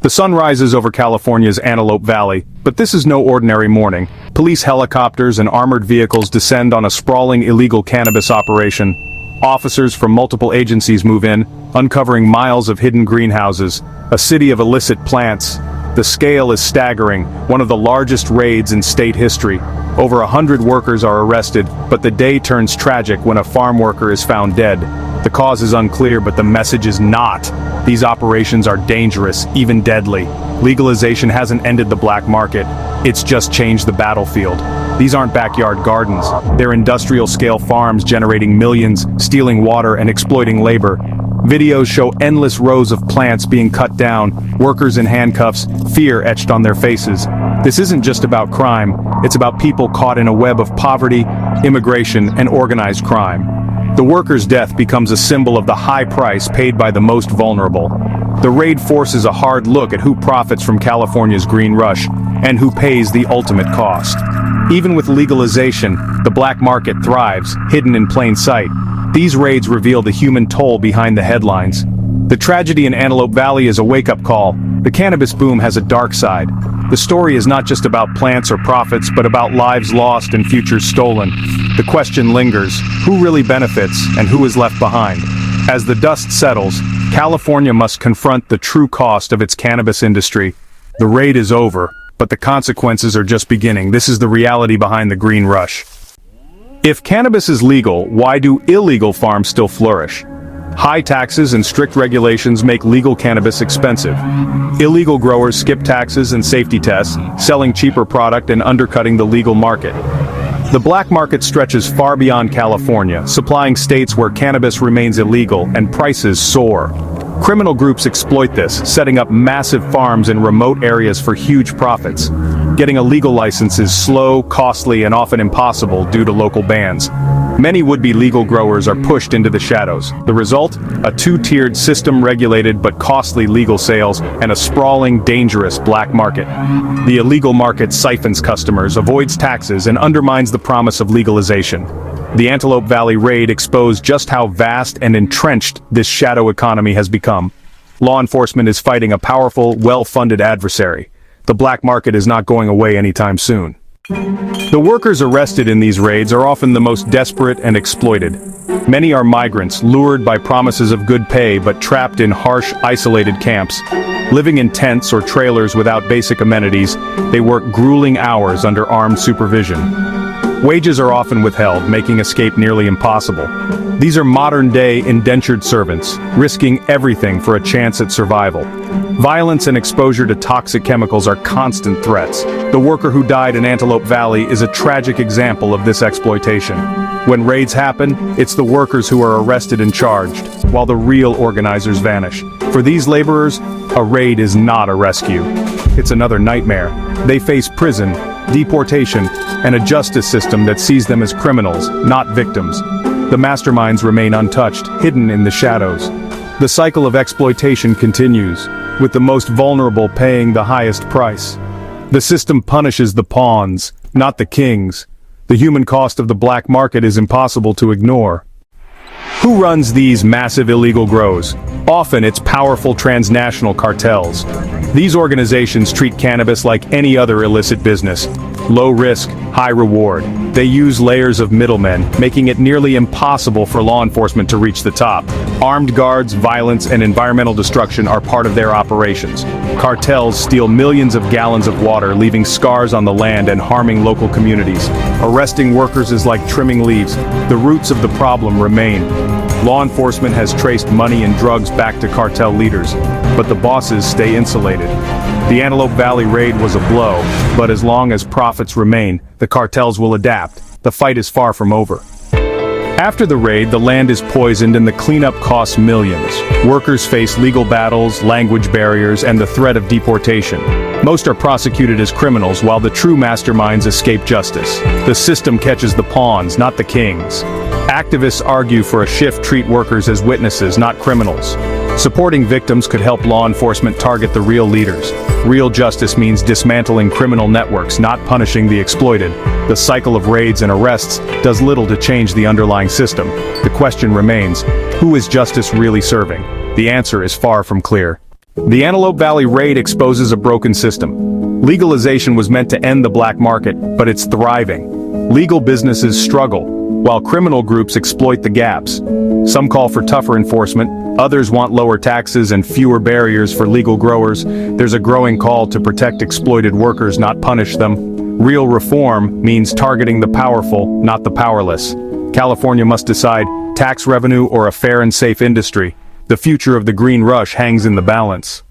The sun rises over California's Antelope Valley, but this is no ordinary morning. Police helicopters and armored vehicles descend on a sprawling illegal cannabis operation. Officers from multiple agencies move in, uncovering miles of hidden greenhouses, a city of illicit plants. The scale is staggering, one of the largest raids in state history. Over 100 workers are arrested, but the day turns tragic when a farm worker is found dead. The cause is unclear, but the message is not. These operations are dangerous, even deadly. Legalization hasn't ended the black market. It's just changed the battlefield. These aren't backyard gardens. They're industrial-scale farms generating millions, stealing water and exploiting labor. Videos show endless rows of plants being cut down, workers in handcuffs, fear etched on their faces. This isn't just about crime, it's about people caught in a web of poverty, immigration, and organized crime. The worker's death becomes a symbol of the high price paid by the most vulnerable. The raid forces a hard look at who profits from California's green rush, and who pays the ultimate cost. Even with legalization, the black market thrives, hidden in plain sight. These raids reveal the human toll behind the headlines. The tragedy in Antelope Valley is a wake-up call. The cannabis boom has a dark side. The story is not just about plants or profits, but about lives lost and futures stolen. The question lingers: who really benefits and who is left behind? As the dust settles, California must confront the true cost of its cannabis industry. The raid is over, but the consequences are just beginning. This is the reality behind the green rush. If cannabis is legal, why do illegal farms still flourish? High taxes and strict regulations make legal cannabis expensive. Illegal growers skip taxes and safety tests, selling cheaper product and undercutting the legal market. The black market stretches far beyond California, supplying states where cannabis remains illegal and prices soar. Criminal groups exploit this, setting up massive farms in remote areas for huge profits. Getting a legal license is slow, costly, and often impossible due to local bans. Many would-be legal growers are pushed into the shadows. The result? A two-tiered system, regulated but costly legal sales, and a sprawling, dangerous black market. The illegal market siphons customers, avoids taxes, and undermines the promise of legalization. The Antelope Valley raid exposed just how vast and entrenched this shadow economy has become. Law enforcement is fighting a powerful, well-funded adversary. The black market is not going away anytime soon. The workers arrested in these raids are often the most desperate and exploited. Many are migrants, lured by promises of good pay but trapped in harsh, isolated camps. Living in tents or trailers without basic amenities, they work grueling hours under armed supervision. Wages are often withheld, making escape nearly impossible. These are modern-day indentured servants, risking everything for a chance at survival. Violence and exposure to toxic chemicals are constant threats. The worker who died in Antelope Valley is a tragic example of this exploitation. When raids happen, it's the workers who are arrested and charged, while the real organizers vanish. For these laborers, a raid is not a rescue. It's another nightmare. They face prison, deportation, and a justice system that sees them as criminals, not victims. The masterminds remain untouched, hidden in the shadows. The cycle of exploitation continues, with the most vulnerable paying the highest price. The system punishes the pawns, not the kings. The human cost of the black market is impossible to ignore. Who runs these massive illegal grows? Often it's powerful transnational cartels. These organizations treat cannabis like any other illicit business. Low risk, high reward. They use layers of middlemen, making it nearly impossible for law enforcement to reach the top. Armed guards, violence, and environmental destruction are part of their operations. Cartels steal millions of gallons of water, leaving scars on the land and harming local communities. Arresting workers is like trimming leaves. The roots of the problem remain. Law enforcement has traced money and drugs back to cartel leaders, but the bosses stay insulated. The Antelope Valley raid was a blow, but as long as profits remain, the cartels will adapt. The fight is far from over. After the raid, the land is poisoned and the cleanup costs millions. Workers face legal battles, language barriers, and the threat of deportation. Most are prosecuted as criminals, while the true masterminds escape justice. The system catches the pawns, not the kings. Activists argue for a shift, treat workers as witnesses, not criminals. Supporting victims could help law enforcement target the real leaders. Real justice means dismantling criminal networks, not punishing the exploited. The cycle of raids and arrests does little to change the underlying system. The question remains, who is justice really serving? The answer is far from clear. The Antelope Valley raid exposes a broken system. Legalization was meant to end the black market, but it's thriving. Legal businesses struggle, while criminal groups exploit the gaps. Some call for tougher enforcement, others want lower taxes and fewer barriers for legal growers. There's a growing call to protect exploited workers, not punish them. Real reform means targeting the powerful, not the powerless. California must decide, tax revenue or a fair and safe industry. The future of the green rush hangs in the balance.